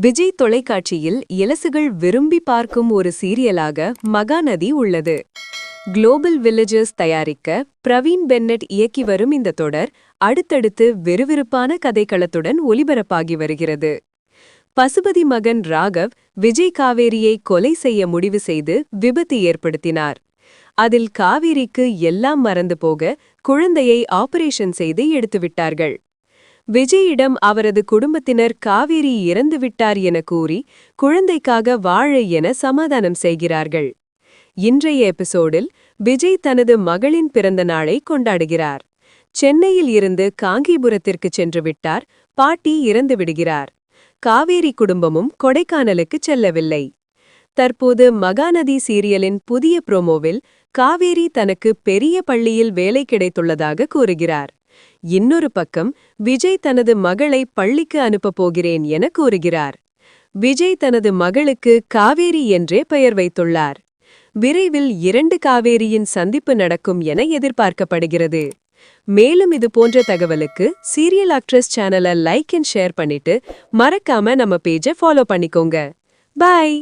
விஜய் தொலைக்காட்சியில் இலசுகள் விரும்பி பார்க்கும் ஒரு சீரியலாக மகாநதி உள்ளது. குளோபல் வில்லேஜர்ஸ் தயாரிக்க பிரவீன் பென்னட் இயக்கி வரும் இந்த தொடர் அடுத்தடுத்து விறுவிறுப்பான கதைக்களத்துடன் ஒலிபரப்பாகி வருகிறது. பசுபதி மகன் ராகவ் விஜய் காவேரியை கொலை செய்ய முடிவு செய்து விபத்து ஏற்படுத்தினார். அதில் காவேரிக்கு எல்லாம் மறந்து போக குழந்தையை ஆபரேஷன் செய்து எடுத்துவிட்டார்கள். விஜயிடம் அவரது குடும்பத்தினர் காவேரி இறந்துவிட்டார் என கூறி குழந்தைக்காக வாழ என சமாதானம் செய்கிறார்கள். இன்றைய எபிசோடில் விஜய் தனது மகளின் பிறந்த நாளை கொண்டாடுகிறார். சென்னையில் இருந்து காங்கீபுரத்திற்கு சென்று விட்டார். பாட்டி இறந்து விடுகிறார். காவேரி குடும்பமும் கொடைக்கானலுக்கு செல்லவில்லை. தற்போது மகாநதி சீரியலின் புதிய ப்ரோமோவில் காவேரி தனக்கு பெரிய பள்ளியில் வேலை கிடைத்துள்ளதாக கூறுகிறார். இன்னொரு பக்கம் விஜய் தனது மகளை பள்ளிக்கு அனுப்பப் போகிறேன் என கூறுகிறார். விஜய் தனது மகளுக்கு காவேரி என்றே பெயர் வைத்துள்ளார். விரைவில் 2 காவேரியின் சந்திப்பு நடக்கும் என எதிர்பார்க்கப்படுகிறது. மேலும் இது போன்ற தகவலுக்கு சீரியல் ஆக்ட்ரஸ் சேனலை லைக் அண்ட் ஷேர் பண்ணிட்டு மறக்காம நம்ம பேஜை ஃபாலோ பண்ணிக்கோங்க. பாய்.